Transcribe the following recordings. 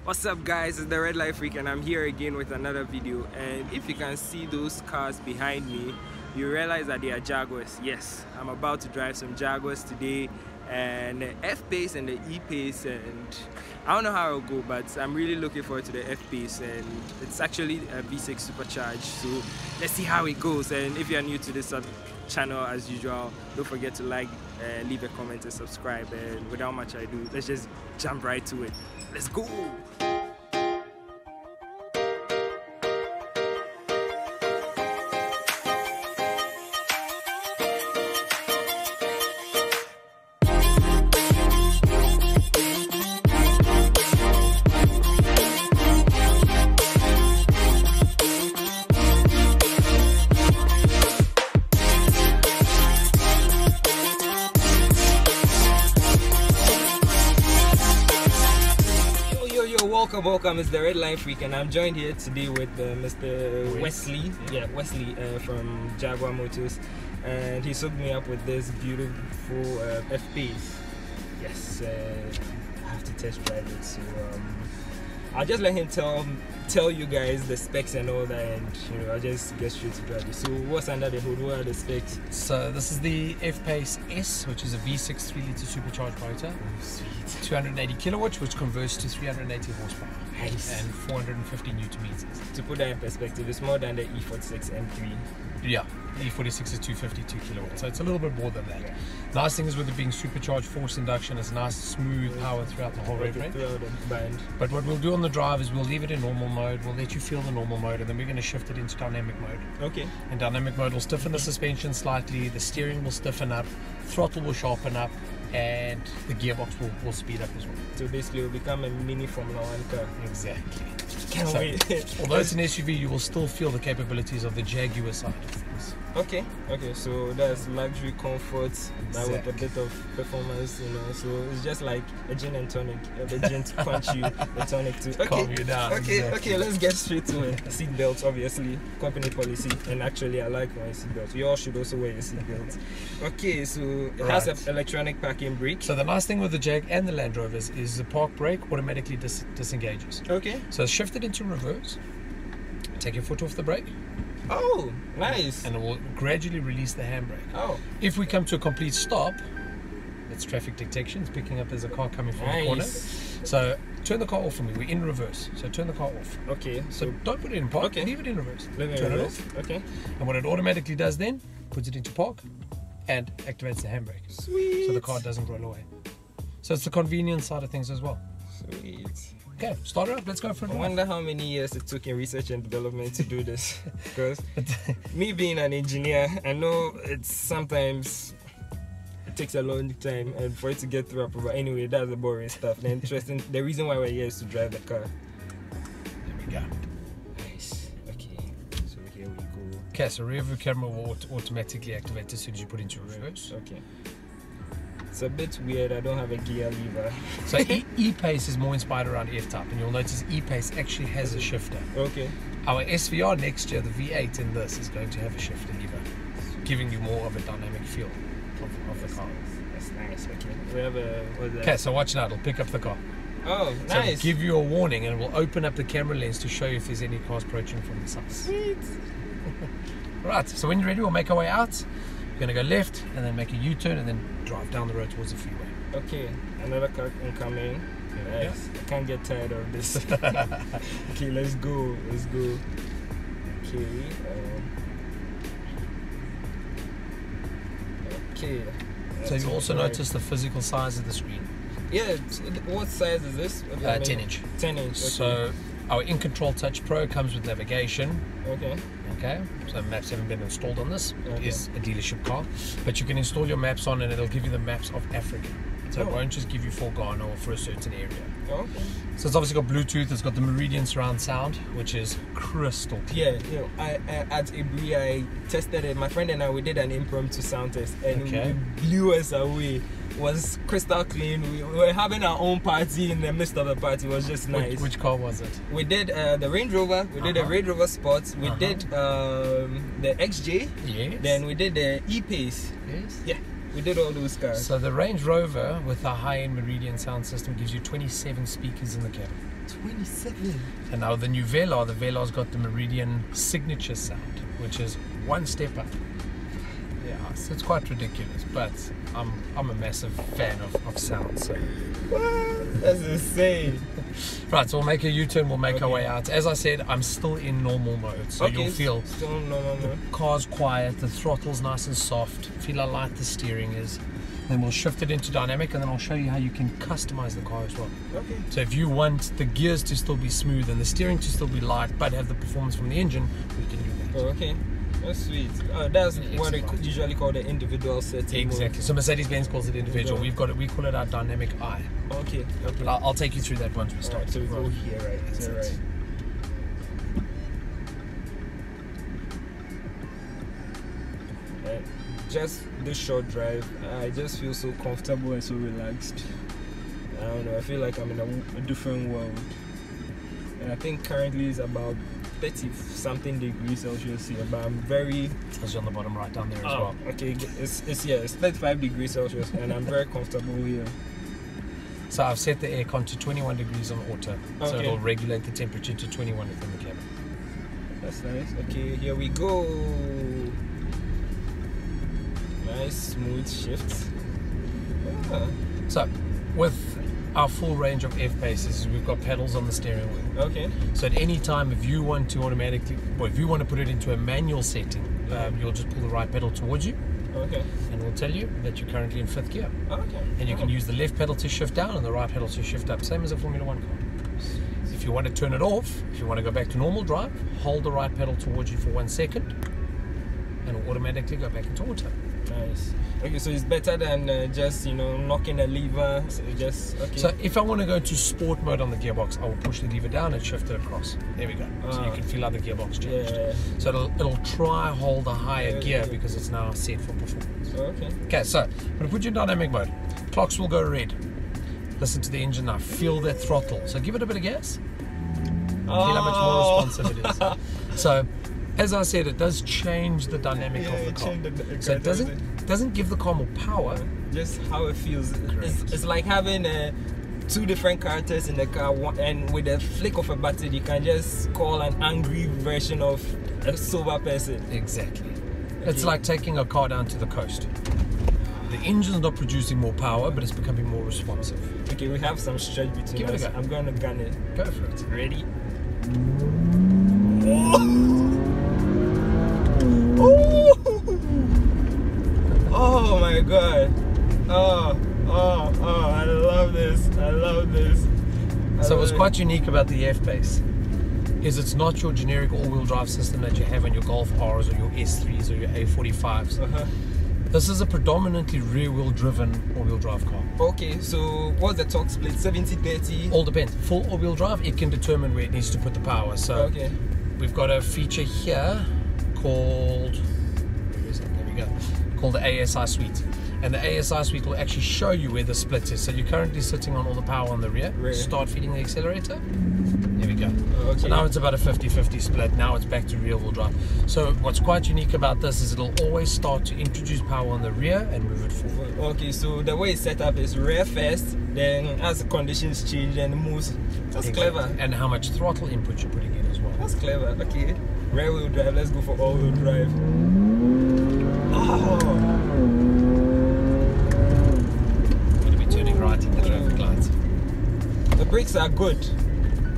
What's up guys, it's the Red Light Freak and I'm here again with another video. And if you can see those cars behind me, you realize that they are Jaguars. Yes, I'm about to drive some Jaguars today, and the F-Pace and the E-Pace, and I don't know how it'll go, but I'm really looking forward to the F-Pace, and it's actually a V6 supercharged, so let's see how it goes. And if you're new to this channel, as usual, don't forget to like, leave a comment and subscribe. And without much ado, let's just jump right to it. Let's go! Welcome, it's the Red Line Freak, and I'm joined here today with Mr. Wesley. Yeah, Wesley from Jaguar Motors, and he hooked me up with this beautiful F-Pace. Yes, I have to test drive it, so I'll just let him tell you guys the specs and all that, and I'll just get straight to drive it. So what's under the hood? What are the specs? So this is the F-Pace S, which is a V6 3-litre supercharged motor. Oh, sweet. 280 kilowatts, which converts to 380 horsepower. Nice. And 450 newton meters. To put that in perspective, it's more than the E46 M3. Yeah, the E46 is 252 kilowatts, so it's a little bit more than that. Yeah. Nice thing is with it being supercharged forced induction, it's nice smooth power throughout the whole rev range. But what we'll do on the drive is we'll leave it in normal mode, we'll let you feel the normal mode, and then we're going to shift it into dynamic mode. Okay. And dynamic mode will stiffen the suspension slightly, the steering will stiffen up, throttle will sharpen up, and the gearbox will speed up as well. So basically it will become a mini Formula 1 car. Exactly. Can't wait. Although it's an SUV, you will still feel the capabilities of the Jaguar side of things. Okay, so that's luxury comfort, but with a bit of performance, so it's just like a gin and tonic. The gin to punch you, the tonic to calm you down. Okay, let's get straight to it. Seat belts, obviously, company policy, and actually I like my seat belts. You all should also wear your seat belts. Okay, so it has an electronic parking brake. So the nice thing with the Jag and the Land Rovers is the park brake automatically disengages. Okay. So shift it into reverse, take your foot off the brake. Oh, nice. And it will gradually release the handbrake. Oh. If we come to a complete stop, it's traffic detection. It's picking up there's a car coming from the corner. So turn the car off for me. We're in reverse. So turn the car off. Okay. So don't put it in park. Okay. Leave it in reverse. Turn it off. Okay. And what it automatically does then, puts it into park and activates the handbrake. Sweet. So the car doesn't roll away. So it's the convenience side of things as well. Sweet. Okay, start it up. Let's go for it. I wonder how many years it took in research and development to do this. Because me being an engineer, I know it's sometimes it takes a long time and for it to get through approval. Anyway, that's the boring stuff. The interesting, the reason why we're here is to drive the car. There we go. Nice. Okay, so here we go. Okay, so rear view camera will automatically activate as soon as you put into reverse. Okay. It's a bit weird, I don't have a gear lever. So E-Pace is more inspired around F-Type, and you'll notice E-Pace actually has a shifter. Okay. Our SVR next year, the V8 in this, is going to have a shifter lever, giving you more of a dynamic feel of the car. That's nice, okay. We have a... Okay, so watch now, it'll pick up the car. Oh, nice. So it'll give you a warning, and it will open up the camera lens to show you if there's any cars approaching from the side. Sweet. Right, so when you're ready, we'll make our way out. We're going to go left and then make a U-turn and then drive down the road towards the freeway. Okay, another car incoming. Nice. Yeah. I can't get tired of this. Okay, let's go. Okay. Okay. So you also notice the physical size of the screen. Yeah, what size is this? 10 inch. 10 inch. Okay. So our In-Control Touch Pro comes with navigation. Okay, so maps haven't been installed on this. It is a dealership car, but you can install your maps on and it'll give you the maps of Africa. So it won't just give you for Ghana or for a certain area. Okay. So it's obviously got Bluetooth, it's got the Meridian surround sound, which is crystal clear. Yeah, I at Ibri, I tested it. My friend and I, we did an impromptu sound test, and it blew us away. It was crystal clean. We were having our own party in the midst of the party. It was just nice. Which car was it? We did the Range Rover. We did the Range Rover Sport. We did the XJ. Yes. Then we did the E-Pace. Yes. Yeah. We did all those cars. So the Range Rover with the high-end Meridian sound system gives you 27 speakers in the cabin. 27. And now the new Velar, the Velar's got the Meridian signature sound, which is one step up. Yeah, so it's quite ridiculous, but I'm a massive fan of sound. So. What? That's insane. Right, so we'll make a U-turn, we'll make our way out. As I said, I'm still in normal mode, so you'll feel still normal mode. The car's quiet, the throttle's nice and soft, feel how light the steering is. Then we'll shift it into dynamic, and then I'll show you how you can customize the car as well. Okay. So if you want the gears to still be smooth and the steering to still be light, but have the performance from the engine, we can do that. Oh, okay. That's sweet. That's what they usually call the individual setting. Exactly. So Mercedes-Benz calls it individual. Yeah. We call it our dynamic eye. Okay. But I'll take you through that once we start. Right, so we go here, right? That's right. Just this short drive, I just feel so comfortable and so relaxed. I don't know. I feel like I'm in a different world. And I think currently it's about 30 something degrees Celsius here, but I'm very. It's on the bottom right down there as well. Okay, it's 35 degrees Celsius, and I'm very comfortable here. So I've set the aircon to 21 degrees on auto, so Okay. it'll regulate the temperature to 21 within the cabin. That's nice. Okay, here we go. Nice smooth shifts. Ah. So with our full range of F-paces, we've got pedals on the steering wheel. Okay. So at any time, if you want to automatically, well, if you want to put it into a manual setting, you'll just pull the right pedal towards you, Okay. and we'll tell you that you're currently in 5th gear. Okay. And you can use the left pedal to shift down and the right pedal to shift up, same as a Formula 1 car. If you want to turn it off, if you want to go back to normal drive, hold the right pedal towards you for 1 second, and it'll automatically go back into auto. Nice. Okay, so it's better than just knocking a lever. So just okay. So if I want to go to sport mode on the gearbox, I will push the lever down and shift it across. There we go. So you can feel how the gearbox changed. Yeah. So it'll try hold a higher Yeah, gear yeah. because it's now set for performance. Okay. Okay, so I'm going to put you in dynamic mode. Clocks will go red. Listen to the engine now. Feel that throttle. So give it a bit of gas. Feel how much more responsive it is. So, as I said, it does change the dynamic of the car. So it doesn't give the car more power. Just how it feels. Correct. It's like having two different characters in the car, and with a flick of a button, you can just call an angry version of a sober person. Exactly. It's like taking a car down to the coast. The engine's not producing more power, but it's becoming more responsive. Okay, we have some stretch between Give it us. a go. I'm going to gun it. Go for it. Ready? Oh my god. Oh, I love this. I love this. So what's quite unique about the F-Pace is it's not your generic all-wheel drive system that you have on your Golf Rs or your S3s or your A45s. This is a predominantly rear-wheel driven all-wheel drive car. Okay, so what's the torque split? 70-30? All depends. Full all-wheel drive, it can determine where it needs to put the power. So Okay. we've got a feature here called, where is it? There we go, called the ASI suite. And the ASI suite will actually show you where the split is. So you're currently sitting on all the power on the rear. Start feeding the accelerator. There we go. Okay. So now it's about a 50-50 split. Now it's back to rear-wheel drive. So what's quite unique about this is it'll always start to introduce power on the rear and move it forward. Okay, so the way it's set up is rear first, then as the conditions change, then it moves. That's clever. And how much throttle input you're putting in as well. That's clever. Okay, rear wheel drive. Let's go for all wheel drive. Oh. Right in the traffic lights. The brakes are good.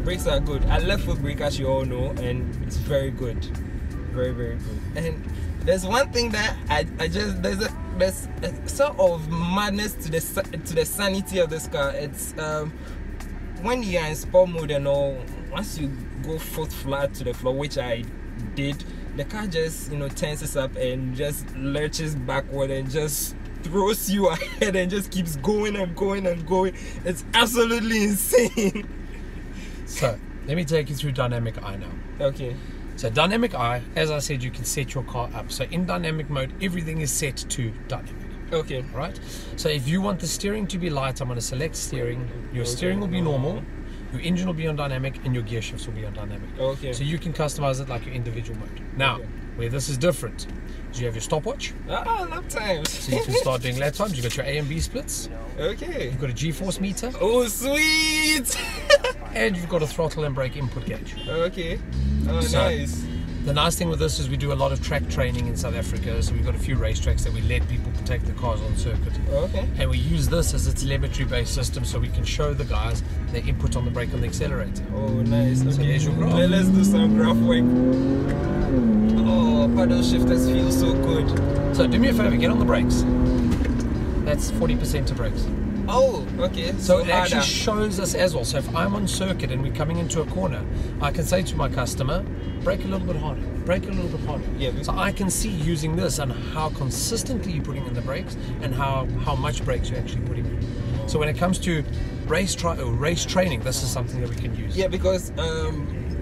Brakes are good. I left foot brake, as you all know, and it's very good. Very, very good. And there's one thing that there's a sort of madness to the sanity of this car. It's when you're in sport mode and all, once you go foot flat to the floor, which I did, the car just tenses up and just lurches backward and just throws you ahead and just keeps going and going and going. It's absolutely insane. So let me take you through dynamic eye now. Okay. So dynamic eye, as I said, you can set your car up. So in dynamic mode, everything is set to dynamic. Okay. Right? So if you want the steering to be light, I'm going to select steering. Your steering will be normal, your engine will be on dynamic, and your gear shifts will be on dynamic. Okay. So you can customize it like your individual mode. Now, Where this is different is you have your stopwatch. Lap times. So you can start doing lap times. You've got your A and B splits. Okay. You've got a G-force meter. Oh, sweet. And you've got a throttle and brake input gauge. Okay. Oh, So, nice. The nice thing with this is we do a lot of track training in South Africa, so we've got a few racetracks that we let people take the cars on circuit. Okay. And we use this as a telemetry-based system so we can show the guys their input on the brake and the accelerator. Oh, nice. Okay. So there's your graph. Let's do some graph work. Oh, paddle shifters feel so good. So do me a favor, get on the brakes. That's 40% to brakes. Oh, okay. So it actually harder. shows us as well. So if I'm on circuit and we're coming into a corner, I can say to my customer, brake a little bit harder, brake a little bit harder. Yeah, so I can see using this and how consistently you're putting in the brakes and how much brakes you're actually putting in. So when it comes to race training, this is something that we can use. Yeah, because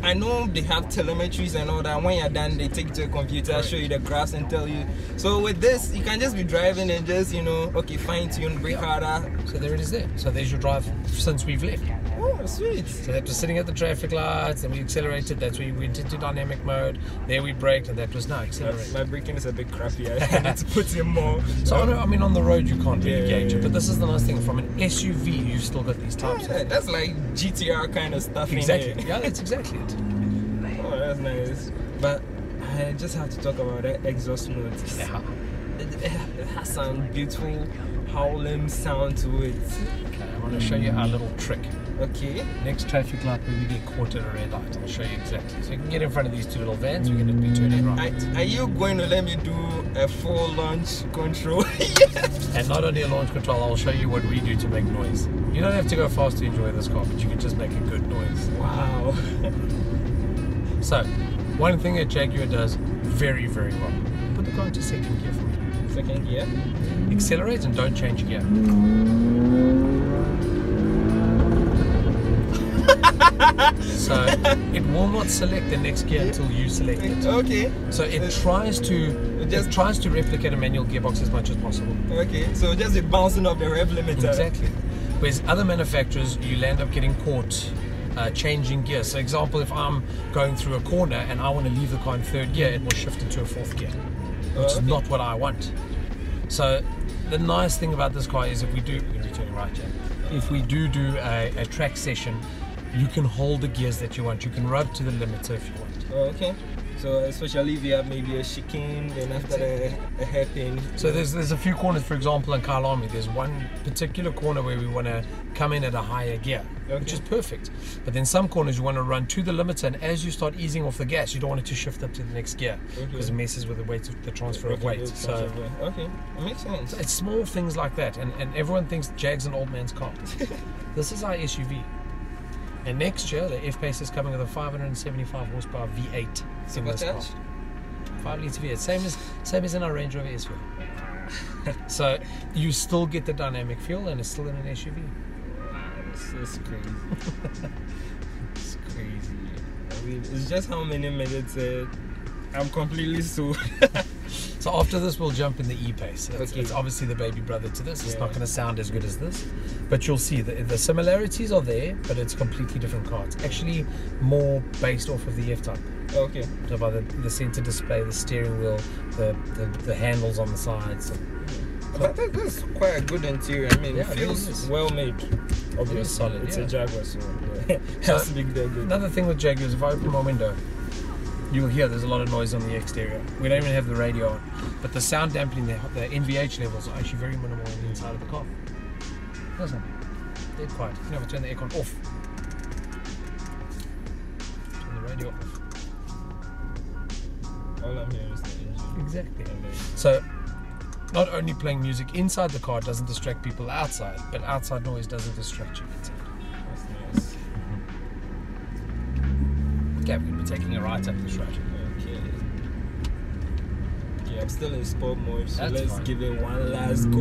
I know they have telemetries and all that. When you're done, they take it to a computer, Right. show you the graphs and tell you. So with this, you can just be driving and just, okay, fine tune, brake harder. So there it is there. So there's your drive since we've left. Oh, sweet. So that was sitting at the traffic lights, then we accelerated, that's where we went into dynamic mode, there we braked, and that was now accelerated. My braking is a bit crappy. I need to put in more. So I mean on the road you can't really Yeah, gauge it, yeah. but this is the nice thing, from an SUV you've still got these types Yeah, of that's like GTR kind of stuff. Exactly. In here. Yeah, that's exactly it. Oh, that's nice. But I just have to talk about that exhaust note. Yeah. It has some beautiful howling sound to it. Okay, I want to show you our little trick. Okay. Next traffic light where we get caught at a red light, I'll show you exactly. So you can get in front of these two little vans, we're going to be turning right. Are you going to let me do a full launch control? And not only a launch control, I'll show you what we do to make noise. You don't have to go fast to enjoy this car, but you can just make a good noise. Wow. So, one thing that Jaguar does very, very well. Put the car into second gear for me. Second gear. Accelerate and don't change gear. So it will not select the next gear until you select it. Okay. So it tries to replicate a manual gearbox as much as possible. Okay. So just be bouncing off the rev limiter. Exactly. Whereas other manufacturers, you'll end up getting caught changing gear. So example, if I'm going through a corner and I want to leave the car in third gear, it will shift into a fourth gear, which is not what I want. So the nice thing about this car is if we do, we're returning right here. If we do a track session, you can hold the gears that you want. You can rub to the limiter if you want. Okay. So especially if you have maybe a chicane, then after a hairpin. So there's a few corners, for example, in Kyalami, there's one particular corner where we want to come in at a higher gear, which is perfect. But then some corners you want to run to the limiter, and as you start easing off the gas, you don't want it to shift up to the next gear because it messes with the weight of the transfer of weight. So okay, it makes sense. it's small things like that, and everyone thinks Jag's an old man's car. This is our SUV. And next year, the F-Pace is coming with a 575 horsepower V8 in this car. 5 litre V8, same as in our Range Rover S fuel. So you still get the dynamic fuel, and it's still in an SUV. It's crazy. It's crazy. I mean, it's just how many minutes I'm completely sold. So after this, we'll jump in the E-Pace. Okay. It's obviously the baby brother to this. It's not going to sound as good as this, but you'll see the similarities are there, but it's completely different car. It's actually more based off of the F-Type. Okay. So by the center display, the steering wheel, the handles on the sides. But that's quite a good interior. I mean, Yeah, it feels it is. well made. Obviously, solid, it's yeah. a Jaguar, so it has to be that good. Another thing with Jaguar is if I open my window, you'll hear there's a lot of noise on the exterior. We don't even have the radio on, but the sound dampening, the NVH levels are actually very minimal on the inside of the car. Listen, dead quiet. You never turn the aircon off. Turn the radio off. All I'm hearing is the engine. Exactly. So, not only playing music inside the car doesn't distract people outside, but outside noise doesn't distract you inside. That's nice. Okay, we're going to be taking a right up this road. Okay. Yeah, I'm still in sport mode, so That's let's fine. give it one last go.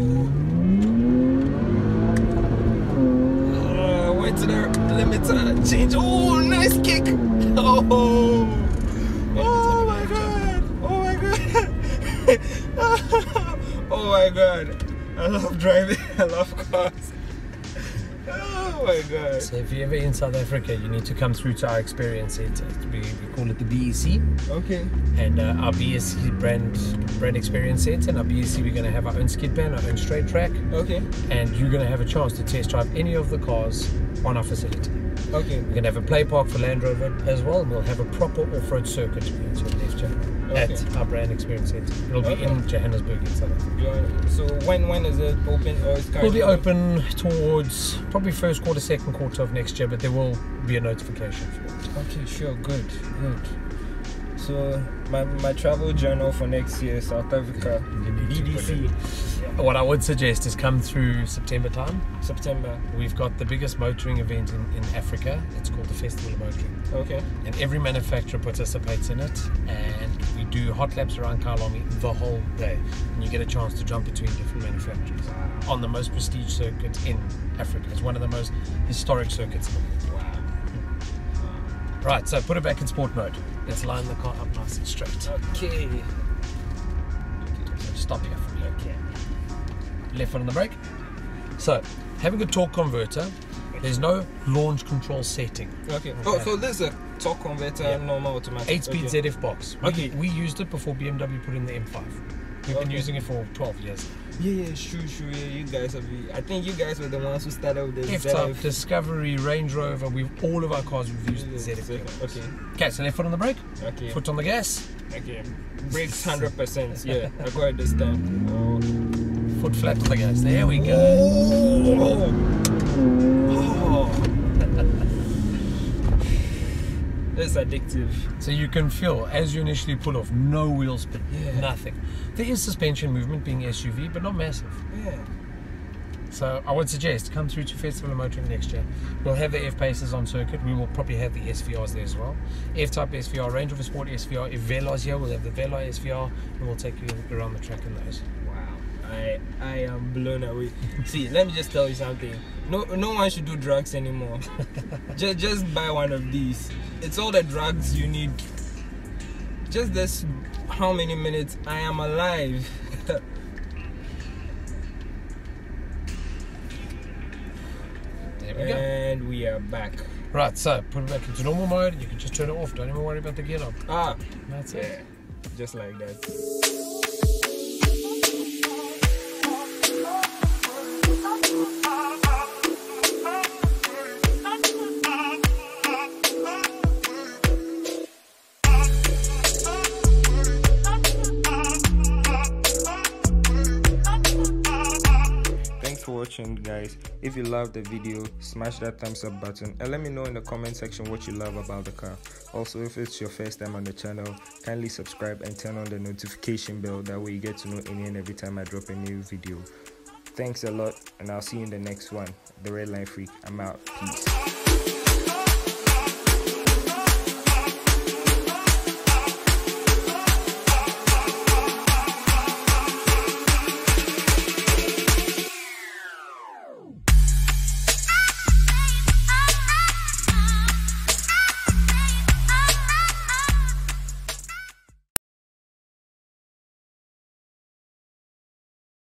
Went to the limiter, change. Oh, nice kick! Oh, oh my god! Oh my god! Oh my god! I love driving. I love cars. Oh Oh my god. So if you're ever in South Africa, you need to come through to our experience center. We call it the BEC. Okay. And our BEC brand experience center. And our BEC, we're going to have our own skid pan, our own straight track. Okay. And you're going to have a chance to test drive any of the cars on our facility. Okay. We're going to have a play park for Land Rover as well. And we'll have a proper off-road circuit to your left, at our brand experience center. It'll be in Johannesburg in South Africa. So when is it open, or it's We'll be open towards probably first quarter, second quarter of next year, but there will be a notification for it. Okay, sure, good. So my travel journal for next year, South Africa, BDC. What I would suggest is come through September time. September. We've got the biggest motoring event in Africa. It's called the Festival of Motoring. Okay. And every manufacturer participates in it, and we do hot laps around Kailami the whole day. And you get a chance to jump between different manufacturers on the most prestige circuit in Africa. It's one of the most historic circuits. Wow. Right, so put it back in sport mode. Let's line the car up nice and straight. Okay. So stop here for me. Okay. Left foot on the brake. So, having a torque converter, there's no launch control setting. Okay. Oh, so this is a torque converter, normal automatic. 8-speed ZF box. We used it before BMW put in the M5. We've been using it for 12 years. Yeah, sure. Yeah, you guys have. I think you guys were the ones who started with the F-Type, Discovery, Range Rover. All of our cars we've used the ZF. Okay, so left foot on the brake. Okay. Foot on the gas. Okay. Brakes 100%. Yeah, I got it this time. Oh. Foot flat on the gas. There we go. Oh. It's addictive. So you can feel as you initially pull off, no wheel spin, nothing. There is suspension movement being SUV, but not massive. Yeah. So I would suggest come through to Festival of Motoring next year. We'll have the F-Paces on circuit. We will probably have the SVRs there as well. F-Type SVR, Range Rover Sport SVR. If Velo's here, we'll have the Velo SVR, and we'll take you around the track in those. I am blown away. See, let me just tell you something. No one should do drugs anymore. just buy one of these. It's all the drugs you need. Just this, how many minutes I am alive. There we go. And we are back. Right, so put it back into normal mode. You can just turn it off. Don't even worry about the gear knob. Ah, that's it. Just like that. For watching, guys. If you loved the video, smash that thumbs up button and let me know in the comment section what you love about the car. Also, if it's your first time on the channel, kindly subscribe and turn on the notification bell. That way you get to know any and every time I drop a new video. Thanks a lot, and I'll see you in the next one. The Red Line Freak, I'm out. Peace.